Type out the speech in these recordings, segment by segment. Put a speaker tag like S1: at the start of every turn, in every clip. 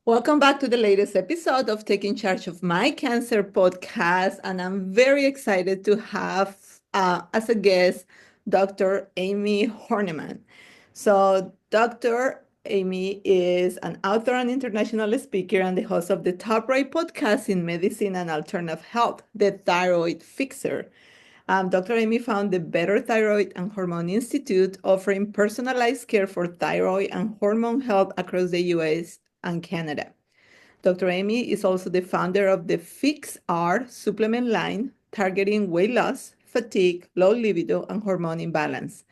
S1: Welcome back to the latest episode of Taking Charge of My Cancer podcast. And I'm very excited to have as a guest Dr. Amie Hornaman. So, Dr. Amie is an author and international speaker and the host of the top-rated podcast in medicine and alternative health, the Thyroid Fixer. Dr. Amie found the Better Thyroid and Hormone Institute, offering personalized care for thyroid and hormone health across the US and Canada. Dr. Amie is also the founder of the Fix R supplement line, targeting weight loss, fatigue, low libido, and hormone imbalance.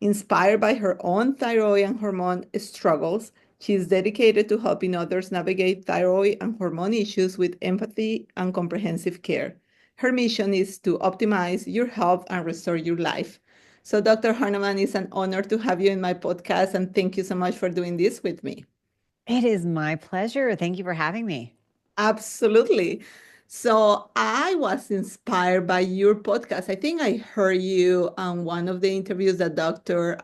S1: Inspired by her own thyroid and hormone struggles, she is dedicated to helping others navigate thyroid and hormone issues with empathy and comprehensive care. Her mission is to optimize your health and restore your life. So, Dr. Harnaman, it's an honor to have you in my podcast, and thank you so much for doing this with me.
S2: It is my pleasure. Thank you for having me.
S1: Absolutely. So I was inspired by your podcast. I think I heard you on one of the interviews that Dr.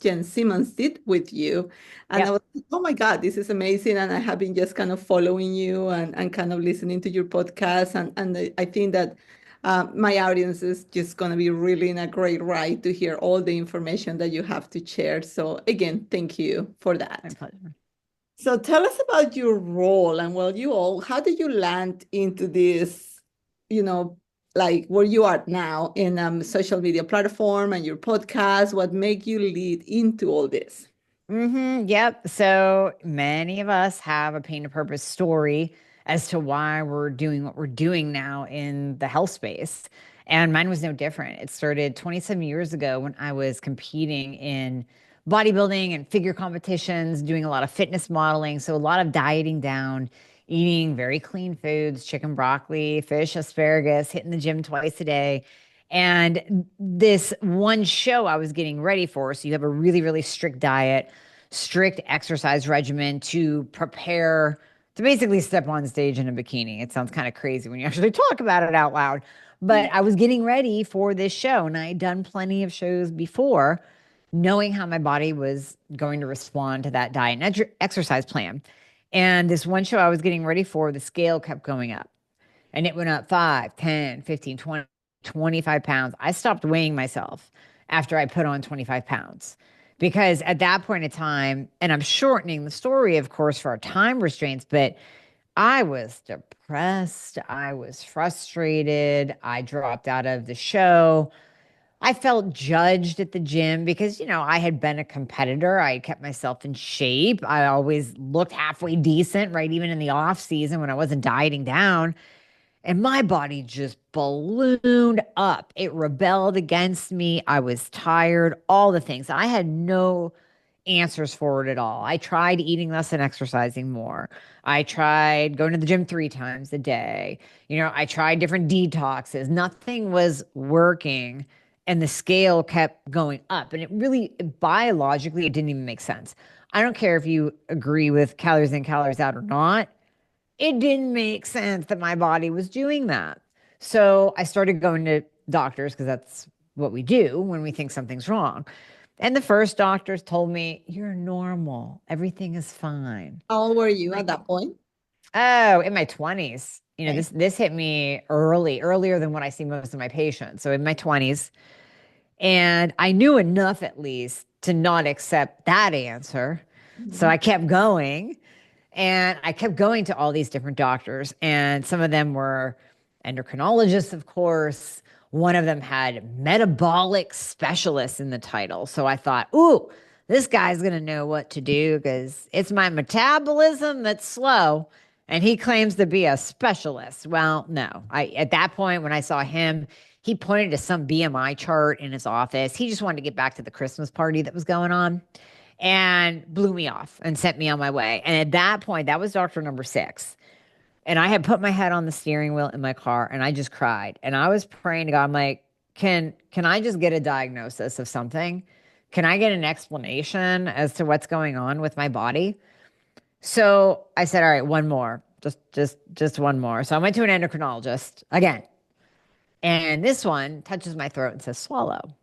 S1: Jen Simmons did with you. And I
S2: Yep.
S1: was like, oh my God, this is amazing. And I have been just kind of following you and kind of listening to your podcast. And I think that my audience is just going to be really in a great ride to hear all the information that you have to share. So again, thank you for
S2: My
S1: that.
S2: pleasure.
S1: So tell us about your role and how did you land into this, you know, like where you are now in social media platform and your podcast? What made you lead into all this?
S2: Yep. So many of us have a pain to purpose story as to why we're doing what we're doing now in the health space. And mine was no different. It started 27 years ago when I was competing in bodybuilding and figure competitions, doing a lot of fitness modeling. So a lot of dieting down, eating very clean foods, chicken, broccoli, fish, asparagus, hitting the gym twice a day. And this one show I was getting ready for. So you have a really, really strict diet, strict exercise regimen to prepare to basically step on stage in a bikini. It sounds kind of crazy when you actually talk about it out loud. But I was getting ready for this show, and I had done plenty of shows before, knowing how my body was going to respond to that diet and exercise plan. And this one show I was getting ready for, the scale kept going up. And it went up 5, 10, 15, 20, 25 pounds. I stopped weighing myself after I put on 25 pounds because at that point in time, and I'm shortening the story, of course, for our time restraints, but I was depressed. I was frustrated. I dropped out of the show. I felt judged at the gym because, I had been a competitor. I had kept myself in shape. I always looked halfway decent, right? Even in the off season when I wasn't dieting down. And my body just ballooned up. It rebelled against me. I was tired, all the things. I had no answers for it at all. I tried eating less and exercising more. I tried going to the gym 3 times a day. I tried different detoxes. Nothing was working. And the scale kept going up. And it really, biologically, it didn't even make sense. I don't care if you agree with calories in, calories out or not, it didn't make sense that my body was doing that. So I started going to doctors because that's what we do when we think something's wrong. And the first doctors told me, "You're normal. Everything is fine."
S1: How old were you
S2: Like,
S1: at that point?
S2: oh, in my 20s.
S1: Okay.
S2: This hit me earlier than what I see most of my patients. So in my 20s. And I knew enough at least to not accept that answer. So
S1: Mhm.
S2: I kept going. And I kept going to all these different doctors, and some of them were endocrinologists, of course. One of them had metabolic specialists in the title. So I thought, ooh, this guy's going to know what to do because it's my metabolism that's slow. And he claims to be a specialist. Well, no. At that point, when I saw him, he pointed to some BMI chart in his office. He just wanted to get back to the Christmas party that was going on and blew me off and sent me on my way. And at that point, that was doctor number 6. And I had put my head on the steering wheel in my car and I just cried. And I was praying to God, I'm like, can I just get a diagnosis of something? Can I get an explanation as to what's going on with my body? So I said, all right, one more. Just one more. So I went to an endocrinologist again. And this one touches my throat and says, swallow.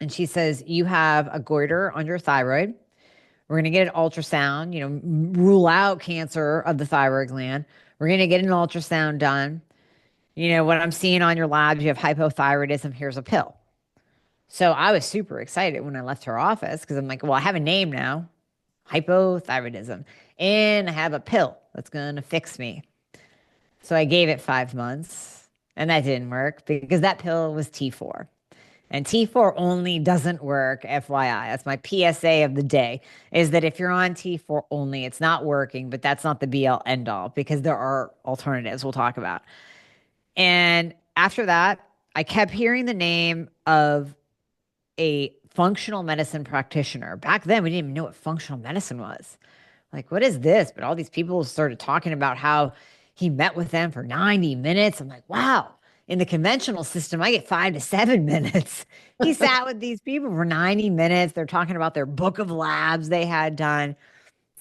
S2: And she says, you have a goiter on your thyroid, We're going to get an ultrasound, rule out cancer of the thyroid gland. We're going to get an ultrasound done. What I'm seeing on your labs, you have hypothyroidism. Here's a pill. So I was super excited when I left her office because I'm like, well, I have a name now, hypothyroidism, and I have a pill that's going to fix me. So I gave it 5 months and that didn't work because that pill was T4. And T4 only doesn't work, FYI. That's my PSA of the day, is that if you're on T4 only, it's not working, but that's not the be all end all because there are alternatives we'll talk about. And after that, I kept hearing the name of a functional medicine practitioner. Back then, we didn't even know what functional medicine was. Like, what is this? But all these people started talking about how he met with them for 90 minutes. I'm like, wow. In the conventional system, I get 5 to 7 minutes. He sat with these people for 90 minutes. They're talking about their book of labs they had done.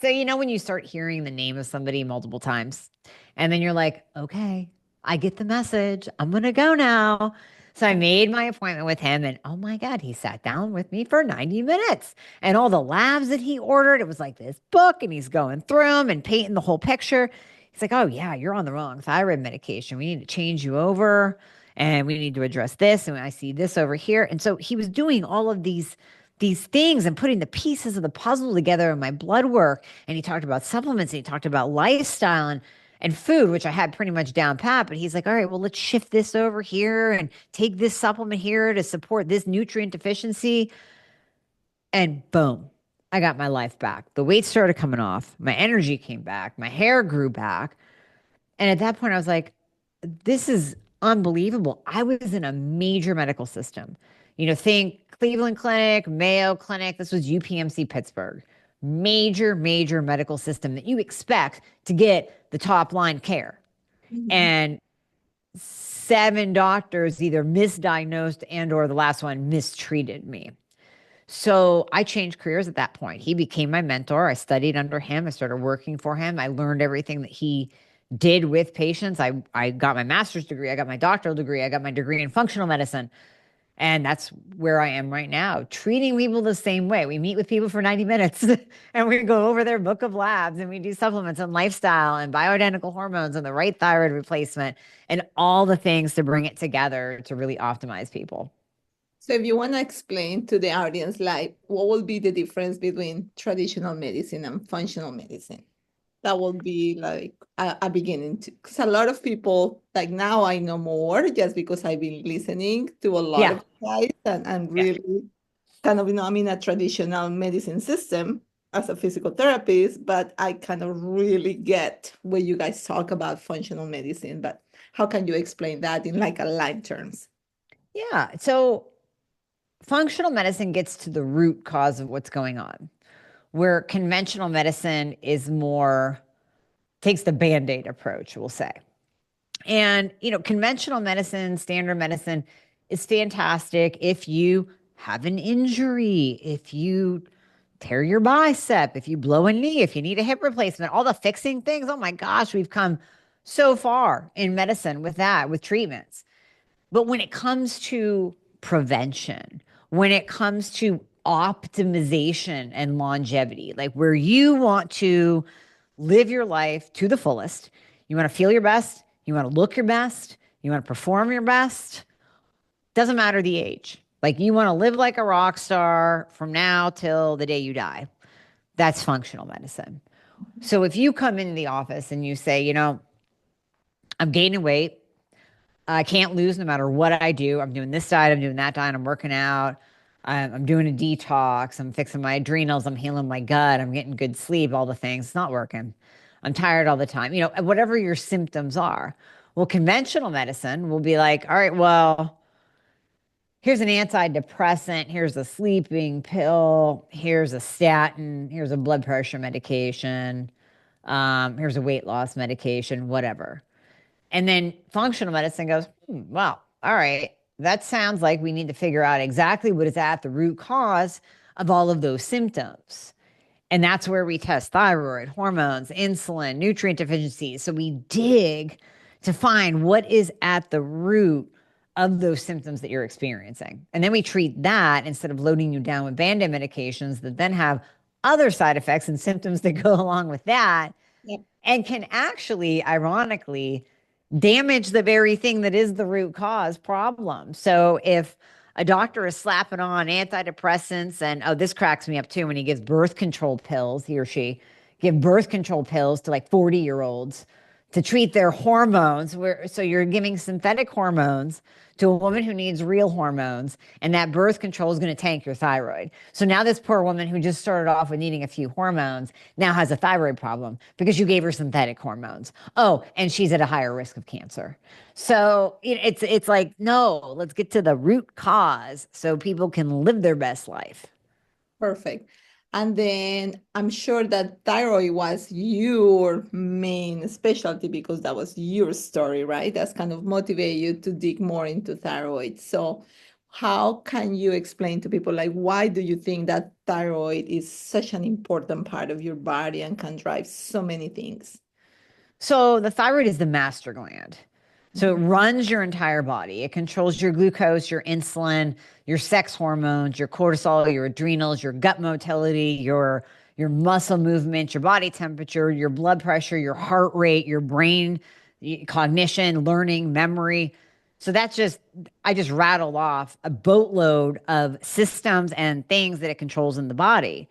S2: So, when you start hearing the name of somebody multiple times, and then you're like, okay, I get the message. I'm going to go now. So I made my appointment with him, and oh my God, he sat down with me for 90 minutes. And all the labs that he ordered, it was like this book, and he's going through them and painting the whole picture. He's like, oh, yeah, you're on the wrong thyroid medication. We need to change you over, and we need to address this. And I see this over here. And so he was doing all of these things and putting the pieces of the puzzle together in my blood work. And he talked about supplements and he talked about lifestyle and food, which I had pretty much down pat. But he's like, all right, well, let's shift this over here and take this supplement here to support this nutrient deficiency. And boom, I got my life back. The weight started coming off. My energy came back. My hair grew back. And at that point, I was like, this is unbelievable. I was in a major medical system. Think Cleveland Clinic, Mayo Clinic. This was UPMC Pittsburgh. Major, major medical system that you expect to get the top line care.
S1: Mhm.
S2: And 7 doctors either misdiagnosed and or the last one mistreated me. So I changed careers at that point. He became my mentor. I studied under him. I started working for him. I learned everything that he did with patients. I got my master's degree. I got my doctoral degree. I got my degree in functional medicine. And that's where I am right now, treating people the same way. We meet with people for 90 minutes and we go over their book of labs and we do supplements and lifestyle and bioidentical hormones and the right thyroid replacement and all the things to bring it together to really optimize people.
S1: So if you want to explain to the audience, like, what will be the difference between traditional medicine and functional medicine? That will be like a beginning to, because a lot of people, like now I know more just because I've been listening to a lot
S2: Yeah.
S1: of guys and
S2: Yeah.
S1: really kind of, I'm in a traditional medicine system as a physical therapist, but I kind of really get what you guys talk about functional medicine. But how can you explain that in like a light terms?
S2: Yeah. So functional medicine gets to the root cause of what's going on, where conventional medicine is more, takes the band aid approach, we'll say. And, conventional medicine, standard medicine is fantastic if you have an injury, if you tear your bicep, if you blow a knee, if you need a hip replacement, all the fixing things. Oh my gosh, we've come so far in medicine with that, with treatments. But when it comes to prevention, when it comes to optimization and longevity, like where you want to live your life to the fullest, you want to feel your best, you want to look your best, you want to perform your best, doesn't matter the age. Like you want to live like a rock star from now till the day you die. That's functional medicine. So if you come into the office and you say, I'm gaining weight, I can't lose no matter what I do. I'm doing this diet, I'm doing that diet, I'm working out, I'm doing a detox, I'm fixing my adrenals, I'm healing my gut, I'm getting good sleep, all the things. It's not working. I'm tired all the time. Whatever your symptoms are. Well, conventional medicine will be like, all right, well, here's an antidepressant, here's a sleeping pill, here's a statin, here's a blood pressure medication, here's a weight loss medication, whatever. And then functional medicine goes, well, all right, that sounds like we need to figure out exactly what is at the root cause of all of those symptoms. And that's where we test thyroid, hormones, insulin, nutrient deficiencies. So we dig to find what is at the root of those symptoms that you're experiencing. And then we treat that instead of loading you down with band-aid medications that then have other side effects and symptoms that go along with that,
S1: Yep.
S2: and can actually, ironically, damage the very thing that is the root cause problem. So if a doctor is slapping on antidepressants, and oh, this cracks me up too, when he gives birth control pills, he or she give birth control pills to like 40-year-olds to treat their hormones, so you're giving synthetic hormones to a woman who needs real hormones, and that birth control is going to tank your thyroid. So now this poor woman who just started off with needing a few hormones now has a thyroid problem because you gave her synthetic hormones. Oh, and she's at a higher risk of cancer. So it's like, no, let's get to the root cause so people can live their best life.
S1: Perfect. And then I'm sure that thyroid was your main specialty because that was your story, right? That's kind of motivate you to dig more into thyroid. So how can you explain to people, like, why do you think that thyroid is such an important part of your body and can drive so many things?
S2: So the thyroid is the master gland. So it
S1: Mhm.
S2: runs your entire body. It controls your glucose, your insulin, your sex hormones, your cortisol, your adrenals, your gut motility, your muscle movement, your body temperature, your blood pressure, your heart rate, your brain cognition, learning, memory. So I just rattled off a boatload of systems and things that it controls in the body.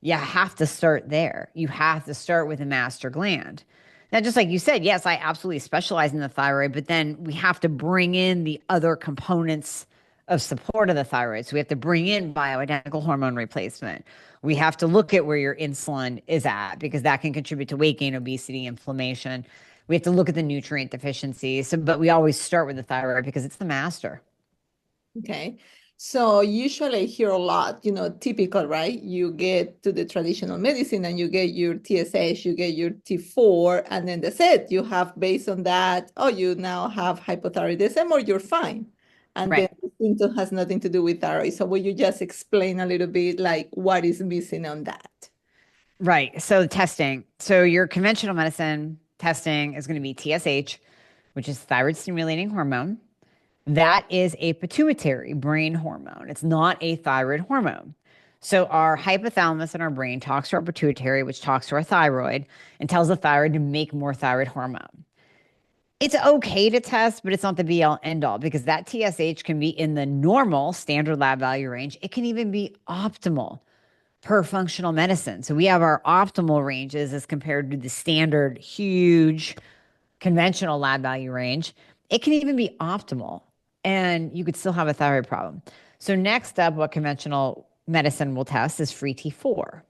S2: You have to start there. You have to start with a master gland. Now, just like you said, yes, I absolutely specialize in the thyroid, but then we have to bring in the other components of support of the thyroid. So we have to bring in bioidentical hormone replacement. We have to look at where your insulin is at because that can contribute to weight gain, obesity, inflammation. We have to look at the nutrient deficiencies. So, but we always start with the thyroid because it's the master.
S1: Okay. So usually I hear a lot, typical, right? You get to the traditional medicine and you get your TSH, you get your T4, and then that's it. You have based on that, oh, you now have hypothyroidism or you're fine. And then
S2: Right.
S1: the symptom has nothing to do with thyroid. So will you just explain a little bit like what is missing on that?
S2: Right. So testing. So your conventional medicine testing is going to be TSH, which is thyroid stimulating hormone. That is a pituitary brain hormone. It's not a thyroid hormone. So our hypothalamus in our brain talks to our pituitary, which talks to our thyroid and tells the thyroid to make more thyroid hormone. It's okay to test, but it's not the be all end all because that TSH can be in the normal standard lab value range. It can even be optimal per functional medicine. So we have our optimal ranges as compared to the standard huge conventional lab value range. It can even be optimal and you could still have a thyroid problem. So next up, what conventional medicine will test is free T4.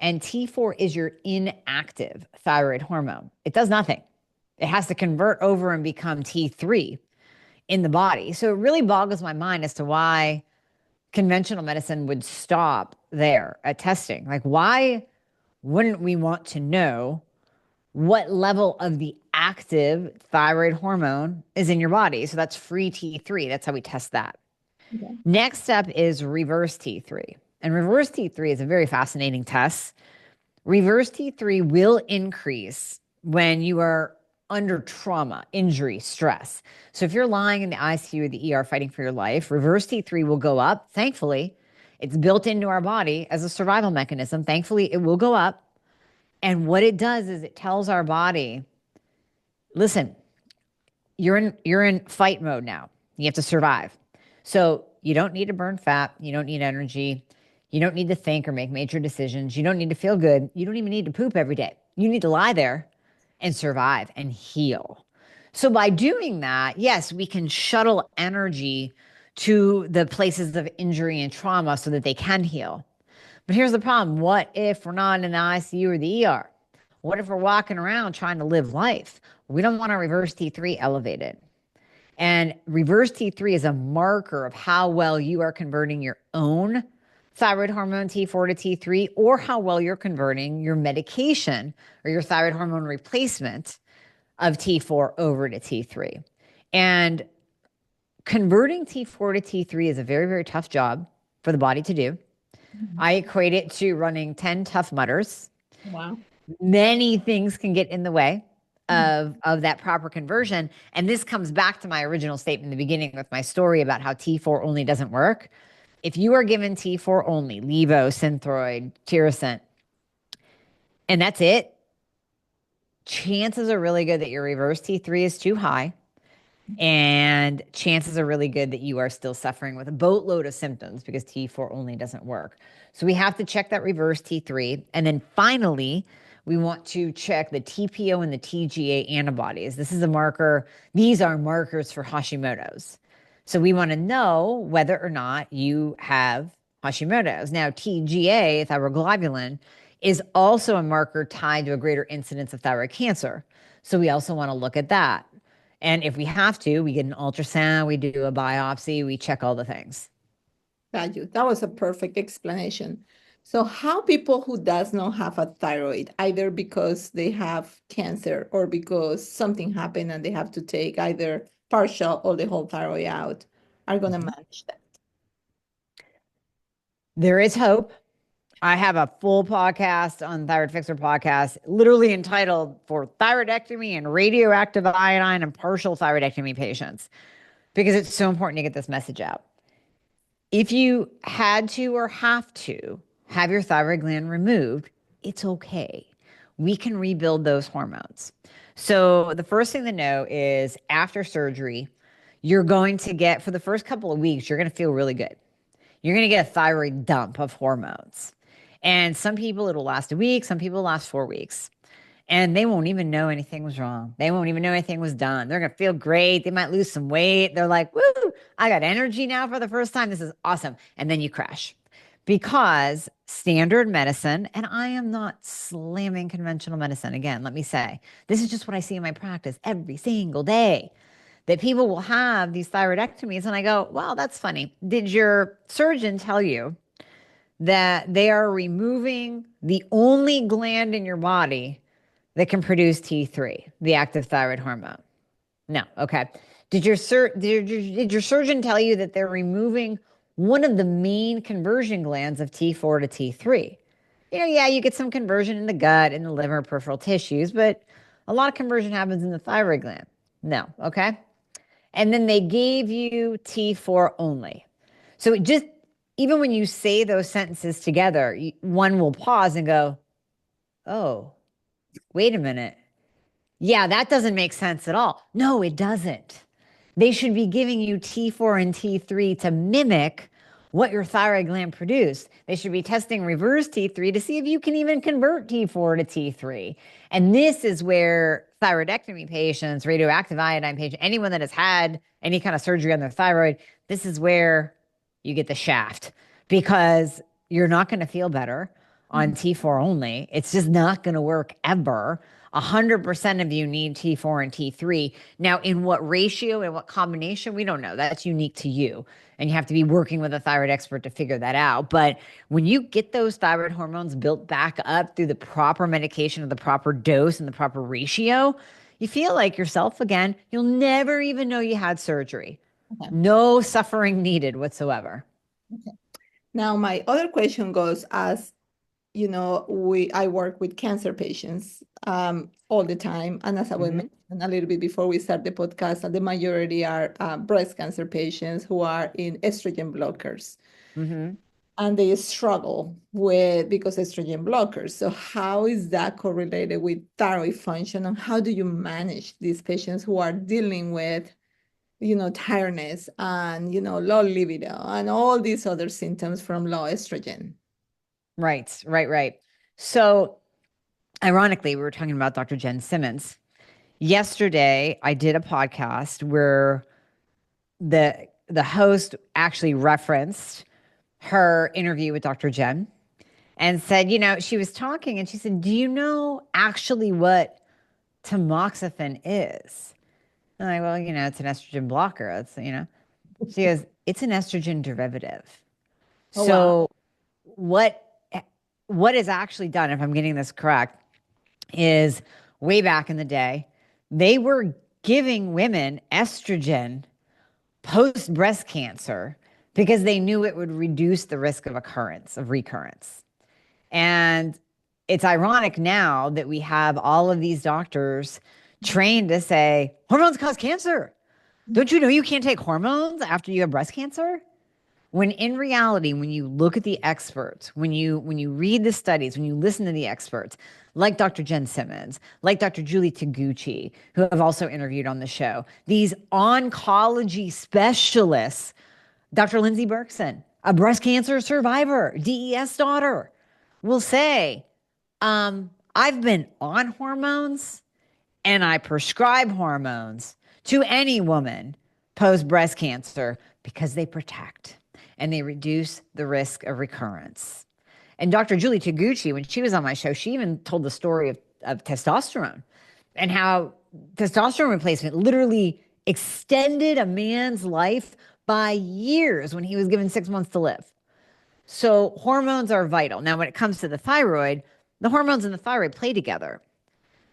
S2: And T4 is your inactive thyroid hormone. It does nothing. It has to convert over and become T3 in the body. So it really boggles my mind as to why conventional medicine would stop there at testing. Like, why wouldn't we want to know what level of the active thyroid hormone is in your body? So that's free T3. That's how we test that.
S1: Okay.
S2: Next up is reverse T3. And reverse T3 is a very fascinating test. Reverse T3 will increase when you are under trauma, injury, stress. So if you're lying in the ICU or the ER fighting for your life, reverse T3 will go up. Thankfully, it's built into our body as a survival mechanism. Thankfully, it will go up. And what it does is it tells our body, listen, you're in fight mode now. You have to survive. So you don't need to burn fat. You don't need energy. You don't need to think or make major decisions. You don't need to feel good. You don't even need to poop every day. You need to lie there and survive and heal. So by doing that, yes, we can shuttle energy to the places of injury and trauma so that they can heal. But here's the problem. What if we're not in the ICU or the ER? What if we're walking around trying to live life? We don't want our reverse T3 elevated. And reverse T3 is a marker of how well you are converting your own thyroid hormone T4 to T3 or how well you're converting your medication or your thyroid hormone replacement of T4 over to T3. And converting T4 to T3 is a very, very tough job for the body to do.
S1: Mhm.
S2: I equate it to running 10 tough mutters.
S1: Wow.
S2: Many things can get in the way
S1: Mhm.
S2: of that proper conversion. And this comes back to my original statement in the beginning with my story about how T4 only doesn't work. If you are given T4 only, levo, synthroid, tyrosine, and that's it, chances are really good that your reverse T3 is too high. And chances are really good that you are still suffering with a boatload of symptoms because T4 only doesn't work. So we have to check that reverse T3. And then finally, we want to check the TPO and the TGA antibodies. This is a marker. These are markers for Hashimoto's. So we want to know whether or not you have Hashimoto's. Now, TGA, thyroglobulin, is also a marker tied to a greater incidence of thyroid cancer. So we also want to look at that. And if we have to, we get an ultrasound, we do a biopsy, we check all the things.
S1: Got you. That was a perfect explanation. So how people who does not have a thyroid, either because they have cancer or because something happened and they have to take either partial or the whole thyroid out, are going to
S2: Mhm.
S1: manage that?
S2: There is hope. I have a full podcast on Thyroid Fixer podcast, literally entitled for thyroidectomy and radioactive iodine and partial thyroidectomy patients, because it's so important to get this message out. If you had to or have to have your thyroid gland removed, it's okay. We can rebuild those hormones. So, the first thing to know is after surgery, you're going to get, for the first couple of weeks, you're going to feel really good. You're going to get a thyroid dump of hormones. And some people, it'll last a week, some people last 4 weeks. And they won't even know anything was wrong. They won't even know anything was done. They're going to feel great. They might lose some weight. They're like, woo, I got energy now for the first time. This is awesome. And then you crash because standard medicine, and I am not slamming conventional medicine. Again, let me say, this is just what I see in my practice every single day, that people will have these thyroidectomies. And I go, well, that's funny. Did your surgeon tell you that they are removing the only gland in your body that can produce T3, the active thyroid hormone? No. Okay. Did your surgeon tell you that they're removing one of the main conversion glands of T4 to T3? Yeah, you get some conversion in the gut, in the liver, peripheral tissues, but a lot of conversion happens in the thyroid gland. No. Okay. And then they gave you T4 only. So it just, even when you say those sentences together, one will pause and go, oh, wait a minute. Yeah, that doesn't make sense at all. No, it doesn't. They should be giving you T4 and T3 to mimic what your thyroid gland produced. They should be testing reverse T3 to see if you can even convert T4 to T3. And this is where thyroidectomy patients, radioactive iodine patients, anyone that has had any kind of surgery on their thyroid, this is where you get the shaft because you're not going to feel better on T4 only. It's just not going to work ever. 100% of you need T4 and T3. Now, in what ratio and what combination, we don't know. That's unique to you. And you have to be working with a thyroid expert to figure that out. But when you get those thyroid hormones built back up through the proper medication of the proper dose and the proper ratio, you feel like yourself again. You'll never even know you had surgery.
S1: Okay.
S2: No suffering needed whatsoever.
S1: Okay. Now, my other question goes as I work with cancer patients all the time. And as I was
S2: Mm-hmm.
S1: mentioned a little bit before we start the podcast, the majority are breast cancer patients who are in estrogen blockers.
S2: Mm-hmm.
S1: And they struggle with because estrogen blockers. So how is that correlated with thyroid function? And how do you manage these patients who are dealing with, tiredness and, low libido and all these other symptoms from low estrogen?
S2: Right. So, ironically, we were talking about Dr. Jen Simmons. Yesterday, I did a podcast where the host actually referenced her interview with Dr. Jen and said, she was talking and she said, "Do you know actually what tamoxifen is?" I'm like, "Well, it's an estrogen blocker. She goes, "It's an estrogen derivative."
S1: Oh, wow.
S2: So what what is actually done, if I'm getting this correct, is way back in the day, they were giving women estrogen post breast cancer because they knew it would reduce the risk of recurrence. And it's ironic now that we have all of these doctors trained to say hormones cause cancer. Don't you know you can't take hormones after you have breast cancer? When in reality, when you look at the experts, when you read the studies, when you listen to the experts, like Dr. Jen Simmons, like Dr. Julie Taguchi, who I've also interviewed on the show, these oncology specialists, Dr. Lindsay Berkson, a breast cancer survivor, DES daughter, will say, I've been on hormones and I prescribe hormones to any woman post breast cancer because they protect and they reduce the risk of recurrence. And Dr. Julie Taguchi, when she was on my show, she even told the story of testosterone and how testosterone replacement literally extended a man's life by years when he was given 6 months to live. So hormones are vital. Now, when it comes to the thyroid, the hormones and the thyroid play together.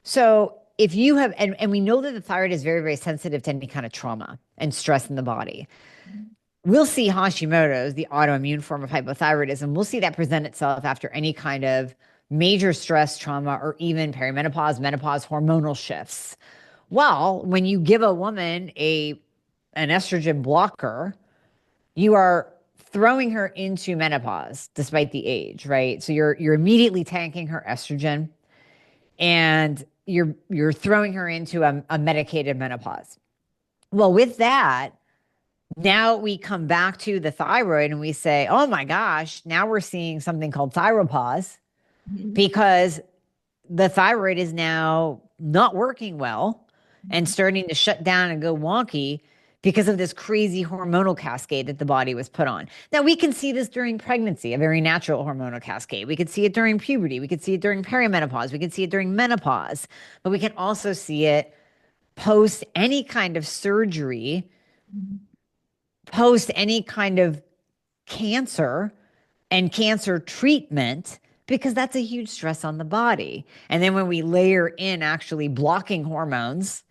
S2: So if you have, and we know that the thyroid is very, very sensitive to any kind of trauma and stress in the body. We'll see Hashimoto's, the autoimmune form of hypothyroidism. We'll see that present itself after any kind of major stress, trauma, or even perimenopause, menopause, hormonal shifts. Well, when you give a woman an estrogen blocker, you are throwing her into menopause despite the age, right? So you're immediately tanking her estrogen and you're throwing her into a medicated menopause. Well, with that, now we come back to the thyroid and we say, oh my gosh, now we're seeing something called thyropause
S1: Mhm.
S2: because the thyroid is now not working well and starting to shut down and go wonky because of this crazy hormonal cascade that the body was put on. Now, we can see this during pregnancy, a very natural hormonal cascade. We could see it during puberty. We could see it during perimenopause. We could see it during menopause. But we can also see it post any kind of surgery, post any kind of cancer and cancer treatment, because that's a huge stress on the body. And then when we layer in actually blocking hormones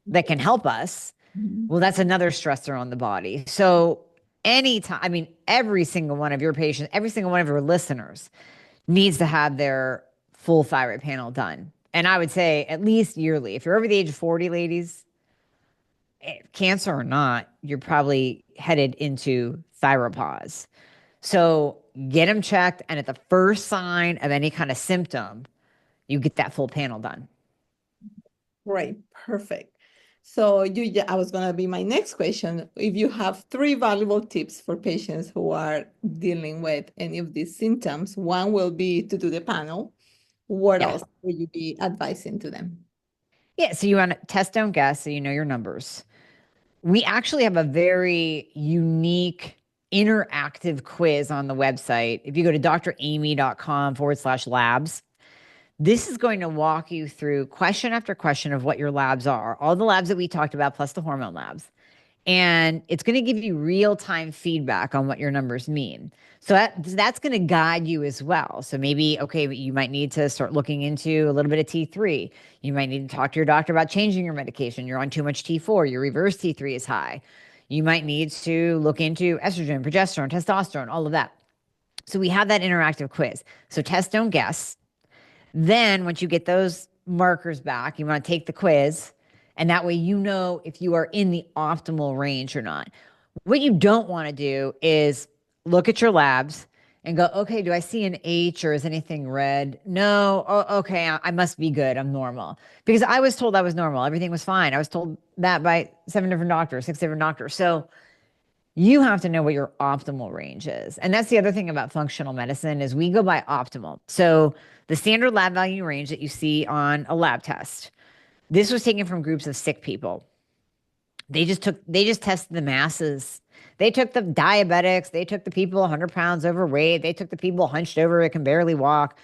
S2: that can help us,
S1: Mhm.
S2: well, that's another stressor on the body. So anytime, I mean, every single one of your patients, every single one of your listeners needs to have their full thyroid panel done. And I would say at least yearly. If you're over the age of 40, ladies, cancer or not, you're probably headed into thyropause. So get them checked. And at the first sign of any kind of symptom, you get that full panel done.
S1: Great, perfect. So I was gonna be my next question. If you have three valuable tips for patients who are dealing with any of these symptoms, one will be to do the panel. What
S2: Yeah.
S1: else would you be advising to them?
S2: Yeah. So you want to test, don't guess. So you know your numbers. We actually have a very unique interactive quiz on the website. If you go to dramie.com/labs, this is going to walk you through question after question of what your labs are, all the labs that we talked about, plus the hormone labs. And it's going to give you real time feedback on what your numbers mean. So that's going to guide you as well. So maybe, okay, you might need to start looking into a little bit of T3. You might need to talk to your doctor about changing your medication. You're on too much T4, your reverse T3 is high. You might need to look into estrogen, progesterone, testosterone, all of that. So we have that interactive quiz. So test, don't guess. Then, once you get those markers back, you want to take the quiz, and that way you know if you are in the optimal range or not. What you don't want to do is look at your labs and go, okay, do I see an H or is anything red? No. Oh, okay, I must be good. I'm normal. Because I was told I was normal. Everything was fine. I was told that by 7 different doctors, 6 different doctors. So you have to know what your optimal range is. And that's the other thing about functional medicine is we go by optimal. So the standard lab value range that you see on a lab test, this was taken from groups of sick people. They just tested the masses. They took the diabetics, they took the people 100 pounds overweight, they took the people hunched over that can barely walk,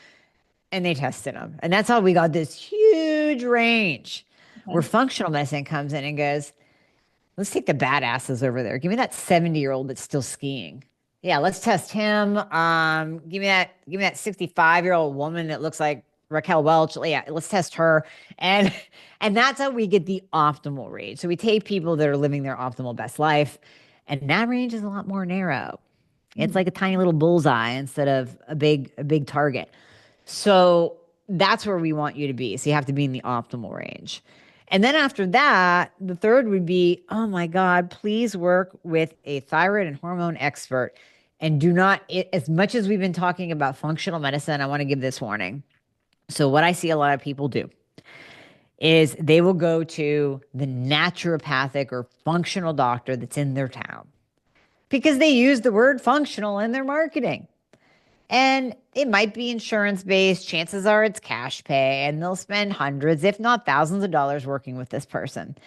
S2: and they tested them. And that's how we got this huge range where
S1: Okay.
S2: functional medicine comes in and goes, let's take the badasses over there. Give me that 70-year-old that's still skiing. Yeah, let's test him. Give me that 65-year-old woman that looks like Raquel Welch. Yeah, let's test her. And and that's how we get the optimal range. So we take people that are living their optimal best life, and that range is a lot more narrow. It's
S1: Mhm.
S2: like a tiny little bullseye instead of a big target. So that's where we want you to be. So you have to be in the optimal range. And then after that, the third would be, oh my God, please work with a thyroid and hormone expert. And do not, as much as we've been talking about functional medicine, I want to give this warning. So, what I see a lot of people do is they will go to the naturopathic or functional doctor that's in their town because they use the word functional in their marketing. And it might be insurance based. Chances are it's cash pay, and they'll spend hundreds, if not thousands of dollars working with this person.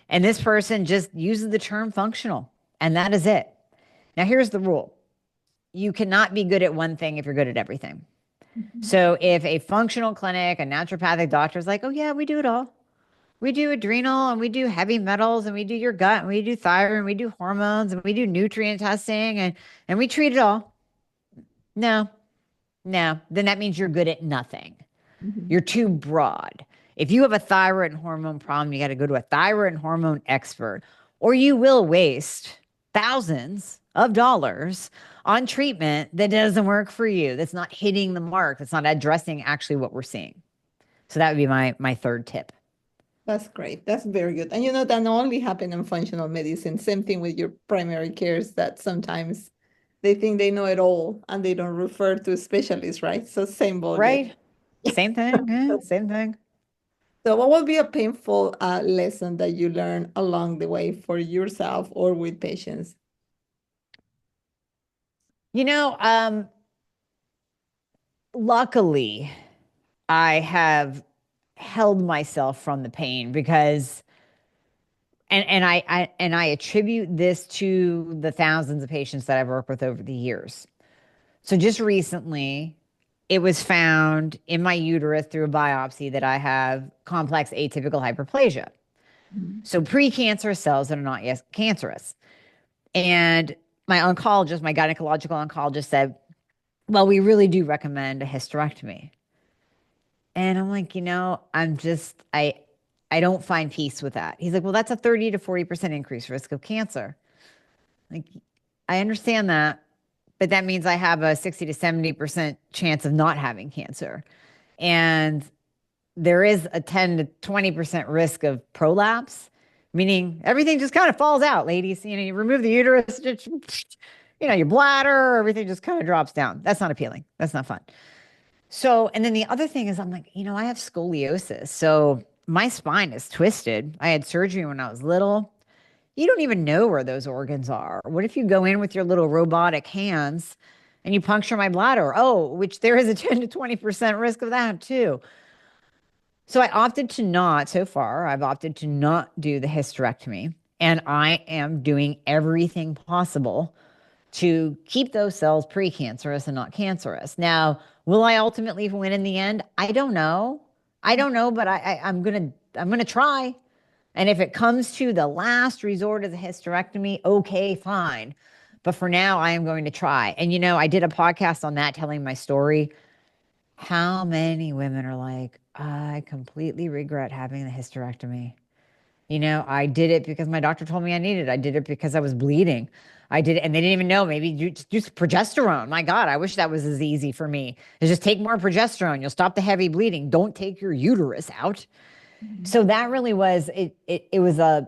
S2: And this person just uses the term functional, and that is it. Now, here's the rule: you cannot be good at one thing if you're good at everything.
S1: Mhm.
S2: So, if a functional clinic, a naturopathic doctor is like, oh, yeah, we do it all. We do adrenal and we do heavy metals and we do your gut and we do thyroid and we do hormones and we do nutrient testing and we treat it all. No, no, then that means you're good at nothing.
S1: Mhm.
S2: You're too broad. If you have a thyroid and hormone problem, you got to go to a thyroid and hormone expert, or you will waste thousands of dollars on treatment that doesn't work for you, that's not hitting the mark, that's not addressing actually what we're seeing. So that would be my third tip.
S1: That's great. That's very good. And that not only happen in functional medicine, same thing with your primary cares that sometimes they think they know it all and they don't refer to specialists, right? So same ballgame.
S2: Right? Same thing. Yeah, same thing.
S1: So what would be a painful lesson that you learn along the way for yourself or with patients?
S2: You know, luckily, I have held myself from the pain because and I attribute this to the thousands of patients that I've worked with over the years. So just recently, it was found in my uterus through a biopsy that I have complex atypical hyperplasia.
S1: Mhm.
S2: So precancerous cells that are not yet cancerous. And my oncologist, my gynecological oncologist said, well, we really do recommend a hysterectomy. And I'm like, I don't find peace with that. He's like, well, that's a 30 to 40% increased risk of cancer. Like, I understand that, but that means I have a 60 to 70% chance of not having cancer. And there is a 10 to 20% risk of prolapse, meaning everything just kind of falls out, ladies. You remove the uterus, your bladder, everything just kind of drops down. That's not appealing. That's not fun. So, and then the other thing is, I'm like, I have scoliosis. So my spine is twisted. I had surgery when I was little. You don't even know where those organs are. What if you go in with your little robotic hands and you puncture my bladder? Oh, which there is a 10 to 20% risk of that too. So I opted to not, so far, I've opted to not do the hysterectomy. And I am doing everything possible to keep those cells precancerous and not cancerous. Now, will I ultimately win in the end? I don't know. I don't know, but I'm gonna try. And if it comes to the last resort of the hysterectomy, okay, fine. But for now, I am going to try. And I did a podcast on that telling my story. How many women are like, I completely regret having the hysterectomy? I did it because my doctor told me I needed it. I did it because I was bleeding. I did it, and they didn't even know. Maybe you just use progesterone. My God, I wish that was as easy for me. Just take more progesterone. You'll stop the heavy bleeding. Don't take your uterus out.
S1: Mhm.
S2: So that really was it. It was a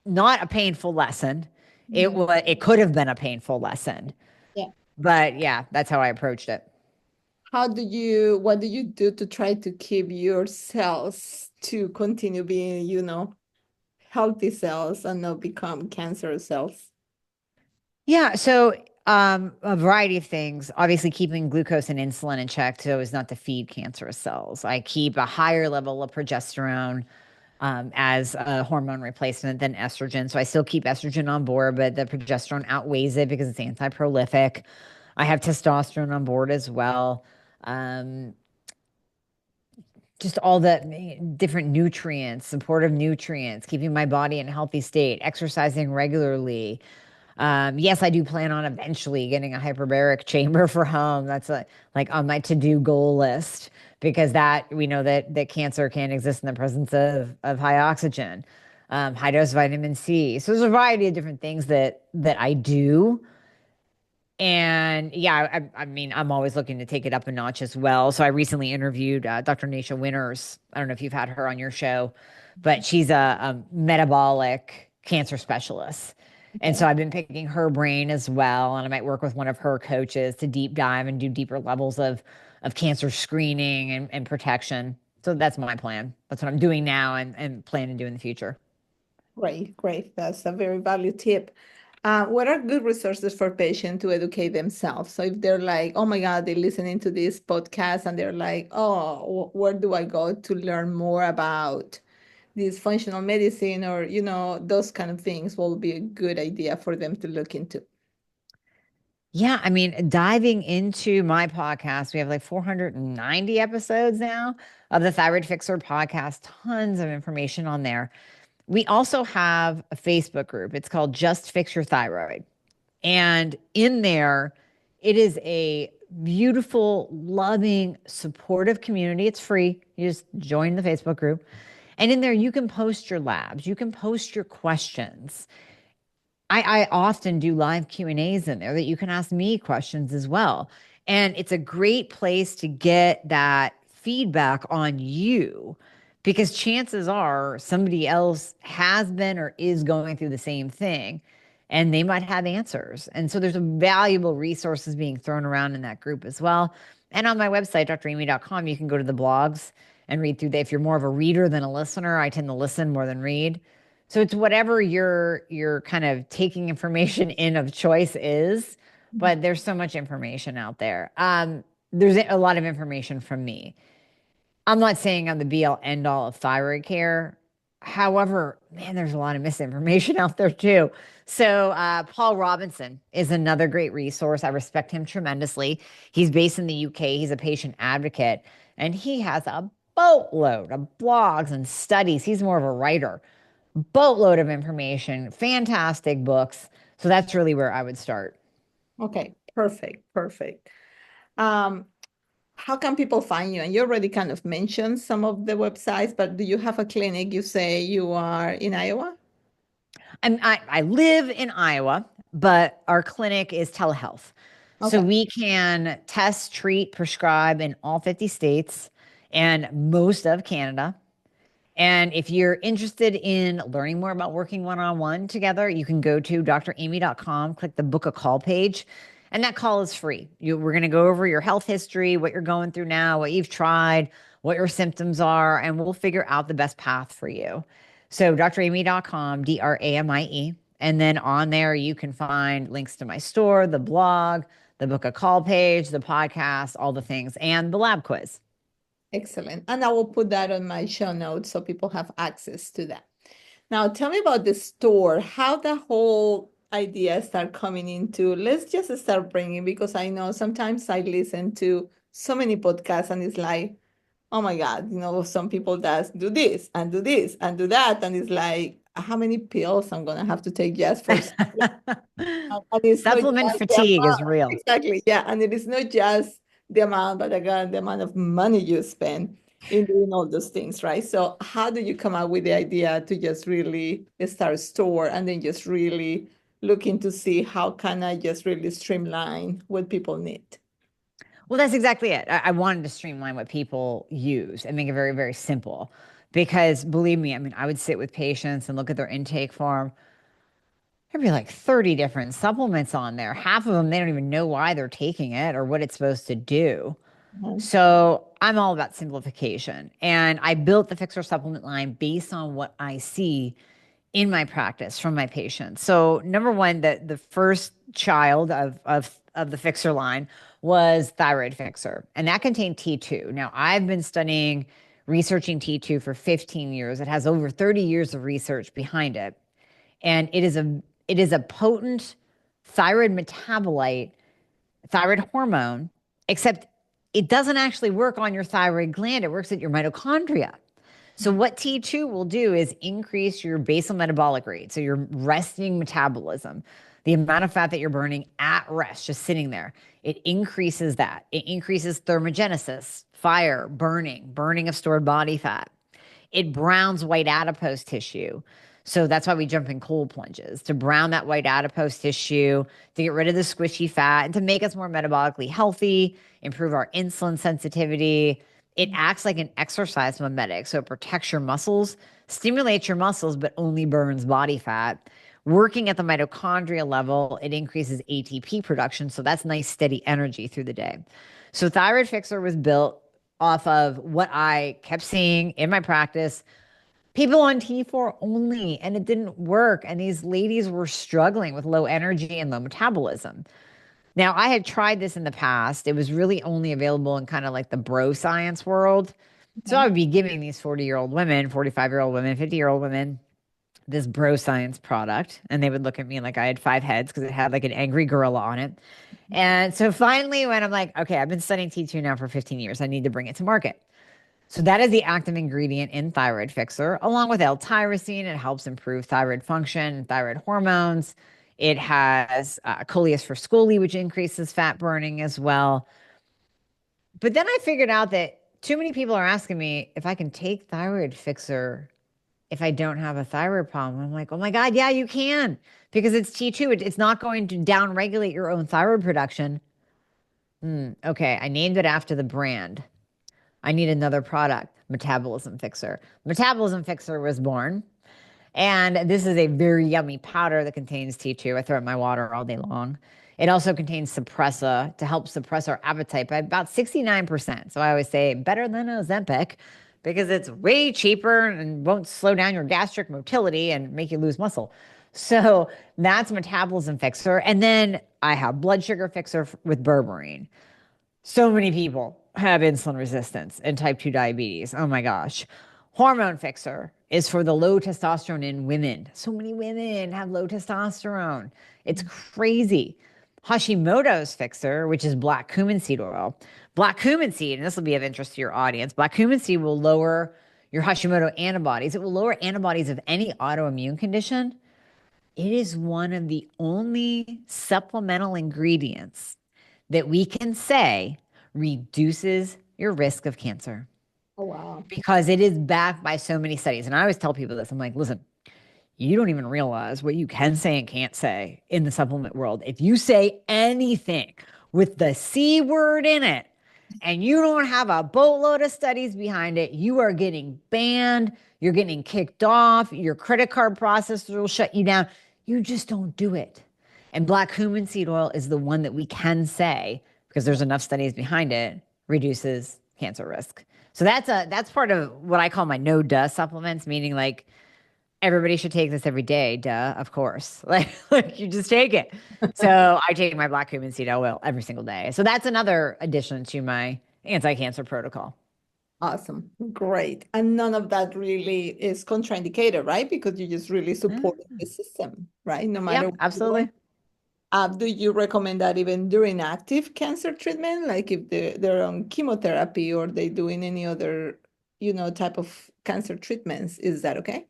S2: not a painful lesson.
S1: Yeah.
S2: It could have been a painful lesson,
S1: Yeah.
S2: but yeah, that's how I approached it.
S1: What do you do to try to keep your cells to continue being, healthy cells and not become cancer cells?
S2: Yeah, so a variety of things. Obviously, keeping glucose and insulin in check so as not to feed cancerous cells. I keep a higher level of progesterone as a hormone replacement than estrogen. So I still keep estrogen on board, but the progesterone outweighs it because it's anti-prolific. I have testosterone on board as well. Um, just all the different nutrients, supportive nutrients, keeping my body in a healthy state, exercising regularly. Yes, I do plan on eventually getting a hyperbaric chamber for home. That's like on my to-do goal list because that we know that cancer can exist in the presence of high oxygen, high dose vitamin C. So there's a variety of different things that I do And yeah, I mean, I'm always looking to take it up a notch as well. So I recently interviewed Dr. Nasha Winters. I don't know if you've had her on your show, but she's a metabolic cancer specialist. And so
S1: Okay.
S2: I've been picking her brain as well. And I might work with one of her coaches to deep dive and do deeper levels of cancer screening and protection. So that's my plan. That's what I'm doing now and plan to do in the future.
S1: Great, great. That's a very valuable tip. What are good resources for patients to educate themselves? So if they're like, oh my God, they're listening to this podcast and they're like, oh, where do I go to learn more about this functional medicine or, those kind of things will be a good idea for them to look into.
S2: Yeah, I mean, diving into my podcast, we have like 490 episodes now of the Thyroid Fixer podcast, tons of information on there. We also have a Facebook group. It's called Just Fix Your Thyroid. And in there, it is a beautiful, loving, supportive community. It's free. You just join the Facebook group. And in there, you can post your labs, you can post your questions. I often do live Q&As in there that you can ask me questions as well. And it's a great place to get that feedback on you because chances are somebody else has been or is going through the same thing and they might have answers. And so there's a valuable resources being thrown around in that group as well. And on my website, dramie.com, you can go to the blogs and read through that. If you're more of a reader than a listener, I tend to listen more than read. So it's whatever your kind of taking information in of choice is, but there's so much information out there. There's a lot of information from me. I'm not saying I'm the be all end all of thyroid care. However, man, there's a lot of misinformation out there too. So, Paul Robinson is another great resource. I respect him tremendously. He's based in the UK, he's a patient advocate, and he has a boatload of blogs and studies. He's more of a writer, boatload of information, fantastic books. So, that's really where I would start.
S1: Okay, perfect, perfect. Um, how can people find you? And you already kind of mentioned some of the websites, but do you have a clinic? You say you are in Iowa?
S2: I live in Iowa, but our clinic is telehealth. So
S1: Okay.
S2: we can test, treat, prescribe in all 50 states and most of Canada. And if you're interested in learning more about working one on one together, you can go to dramie.com, click the book a call page, and that call is free. We're going to go over your health history, what you're going through now, what you've tried, what your symptoms are, and we'll figure out the best path for you. So, dramie.com, DRAMIE. And then on there, you can find links to my store, the blog, the book a call page, the podcast, all the things, and the lab quiz.
S1: Excellent. And I will put that on my show notes so people have access to that. Now, tell me about the store, how the whole idea start coming into, let's just start bringing, because I know sometimes I listen to so many podcasts and it's like, oh my God, some people does do this and do this and do that. And it's like, how many pills I'm going to have to take just for and it's not
S2: Supplement
S1: just the
S2: fatigue is
S1: amount.
S2: real.
S1: Exactly. Yeah. And it is not just the amount, but again, the amount of money you spend in doing all those things, right? So how do you come up with the idea to just really start a store and then just really looking to see how can I just really streamline what people need?
S2: Well, that's exactly it. I wanted to streamline what people use and make it very, very simple. Because believe me, I mean, I would sit with patients and look at their intake form. There'd be like 30 different supplements on there. Half of them, they don't even know why they're taking it or what it's supposed to do.
S1: Mhm.
S2: So I'm all about simplification. And I built the Fixer supplement line based on what I see in my practice from my patients. So number one, the first child of the Fixer line was Thyroid Fixer, and that contained T2. Now I've been studying, researching T2 for 15 years. It has over 30 years of research behind it, and it is a potent thyroid metabolite, thyroid hormone, except it doesn't actually work on your thyroid gland. It works at your mitochondria. So, what T2 will do is increase your basal metabolic rate. So, your resting metabolism, the amount of fat that you're burning at rest, just sitting there, it increases that. It increases thermogenesis, fire, burning of stored body fat. It browns white adipose tissue. So that's why we jump in cold plunges to brown that white adipose tissue, to get rid of the squishy fat, and to make us more metabolically healthy, improve our insulin sensitivity. It acts like an exercise mimetic. So it protects your muscles, stimulates your muscles, but only burns body fat. Working at the mitochondria level, it increases ATP production. So that's nice, steady energy through the day. So Thyroid Fixer was built off of what I kept seeing in my practice, people on T4 only, and it didn't work. And these ladies were struggling with low energy and low metabolism. Now, I had tried this in the past. It was really only available in kind of like the bro science world. So I
S1: Okay.
S2: would be giving these 40-year-old women, 45-year-old women, 50-year-old women this bro science product. And they would look at me like I had five heads because it had like an angry gorilla on it. And so finally, when I'm like, okay, I've been studying T2 now for 15 years, I need to bring it to market. So that is the active ingredient in Thyroid Fixer, along with L-tyrosine. It helps improve thyroid function, thyroid hormones. It has coleus for scholi, which increases fat burning as well. But then I figured out that too many people are asking me if I can take Thyroid Fixer if I don't have a thyroid problem. I'm like, oh my God, yeah, you can, because it's T2. It's not going to downregulate your own thyroid production. Okay, I named it after the brand. I need another product, Metabolism Fixer. Metabolism Fixer was born. And this is a very yummy powder that contains T2. I throw it in my water all day long. It also contains suppressa to help suppress our appetite by about 69%. So I always say better than Ozempic because it's way cheaper and won't slow down your gastric motility and make you lose muscle. So that's Metabolism Fixer. And then I have Blood Sugar Fixer with berberine. So many people have insulin resistance and type 2 diabetes. Oh my gosh. Hormone Fixer is for the low testosterone in women. So many women have low testosterone. It's crazy. Hashimoto's Fixer, which is black cumin seed oil. Black cumin seed, and this will be of interest to your audience, black cumin seed will lower your Hashimoto antibodies. It will lower antibodies of any autoimmune condition. It is one of the only supplemental ingredients that we can say reduces your risk of cancer
S1: Oh, wow.
S2: because it is backed by so many studies. And I always tell people this, I'm like, listen, you don't even realize what you can say and can't say in the supplement world. If you say anything with the C word in it and you don't have a boatload of studies behind it, you are getting banned. You're getting kicked off. Your credit card processor will shut you down. You just don't do it. And black cumin seed oil is the one that we can say, because there's enough studies behind it, reduces cancer risk. So that's part of what I call my no duh supplements, meaning like everybody should take this every day. Duh, of course. Like you just take it. So I take my black cumin seed oil every single day. So that's another addition to my anti-cancer protocol.
S1: Awesome. Great. And none of that really is contraindicated, right? Because you just really support
S2: Mm.
S1: the system, right? No matter
S2: Yep,
S1: what you're doing.
S2: absolutely.
S1: Do you recommend that even during active cancer treatment, like if they're on chemotherapy or they doing any other, type of cancer treatments? Is that okay?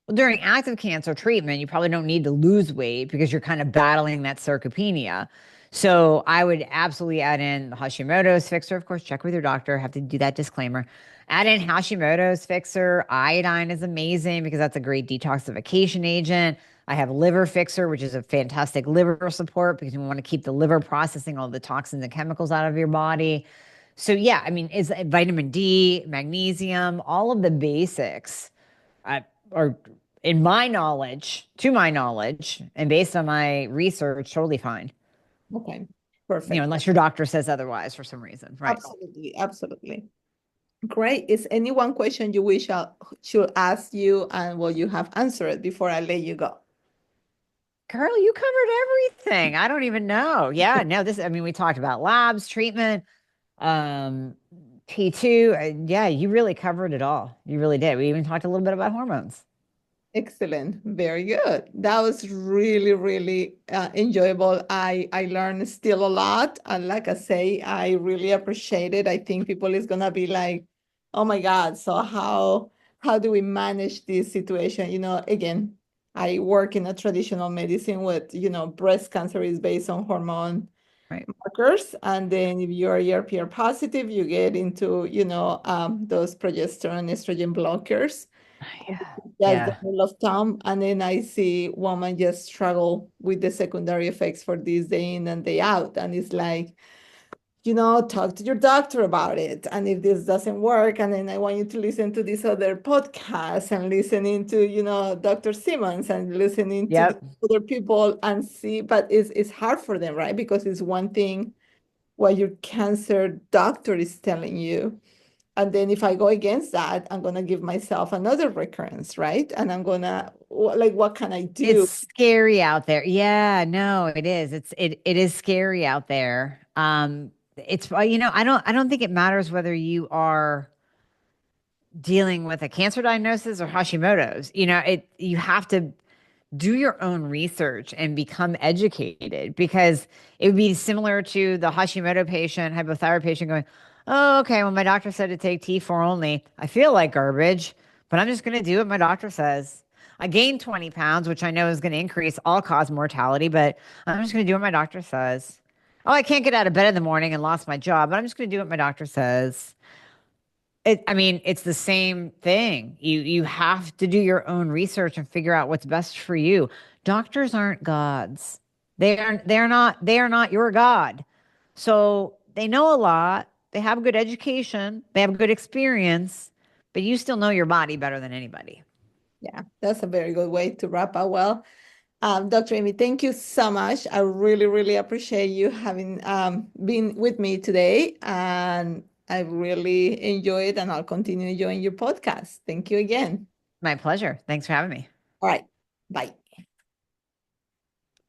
S2: Well, during active cancer treatment, you probably don't need to lose weight because you're kind of battling that sarcopenia. So I would absolutely add in the Hashimoto's fixer. Of course, check with your doctor. Have to do that disclaimer. Add in Hashimoto's fixer. Iodine is amazing because that's a great detoxification agent. I have liver fixer, which is a fantastic liver support because we want to keep the liver processing all the toxins and chemicals out of your body. So yeah, I mean, is vitamin D, magnesium, all of the basics or in my knowledge, to my knowledge, and based on my research, totally fine.
S1: Okay. Perfect.
S2: Unless your doctor says otherwise for some reason, right?
S1: Absolutely. Absolutely. Great. Is any one question you wish I should ask you and will you have answered before I let you go?
S2: Girl, you covered everything. I don't even know. Yeah, no, I mean, we talked about labs, treatment, um, T2. Yeah, you really covered it all. You really did. We even talked a little bit about hormones.
S1: Excellent. Very good. That was really, really enjoyable. I learned still a lot. And like I say, I really appreciate it. I think people is gonna be like, oh my God, so how do we manage this situation? Again, I work in a traditional medicine with, breast cancer is based on hormone
S2: Right.
S1: markers. And then if you're ERPR positive, you get into, those progesterone estrogen blockers.
S2: Yeah.
S1: That's the
S2: Yeah.
S1: rule of thumb. And then I see women just struggle with the secondary effects for this day in and day out. And it's like, talk to your doctor about it. And if this doesn't work, and then I want you to listen to this other podcast and listening to, Dr. Simmons and listening to the
S2: Yep.
S1: other people and see, but it's hard for them, right? Because it's one thing what your cancer doctor is telling you. And then if I go against that, I'm going to give myself another recurrence, right? And I'm going to, like, what can I
S2: It's
S1: do?
S2: scary out there. Yeah, no, it is. It is scary out there. It's I don't think it matters whether you are dealing with a cancer diagnosis or Hashimoto's. You have to do your own research and become educated because it would be similar to the Hashimoto patient, hypothyroid patient going, "Oh, okay, well, my doctor said to take T4 only. I feel like garbage, but I'm just going to do what my doctor says. I gained 20 pounds, which I know is going to increase all cause mortality, but I'm just going to do what my doctor says. Oh, I can't get out of bed in the morning and lost my job, but I'm just going to do what my doctor says." I mean, it's the same thing. You have to do your own research and figure out what's best for you. Doctors aren't gods. They are not your God. So they know a lot. They have good education. They have good experience, but you still know your body better than anybody.
S1: Yeah, that's a very good way to wrap up. Well, Dr. Amy, thank you so much. I really, really appreciate you having been with me today. And I really enjoy it, and I'll continue enjoying your podcast. Thank you again.
S2: My pleasure. Thanks for having me.
S1: All right. Bye.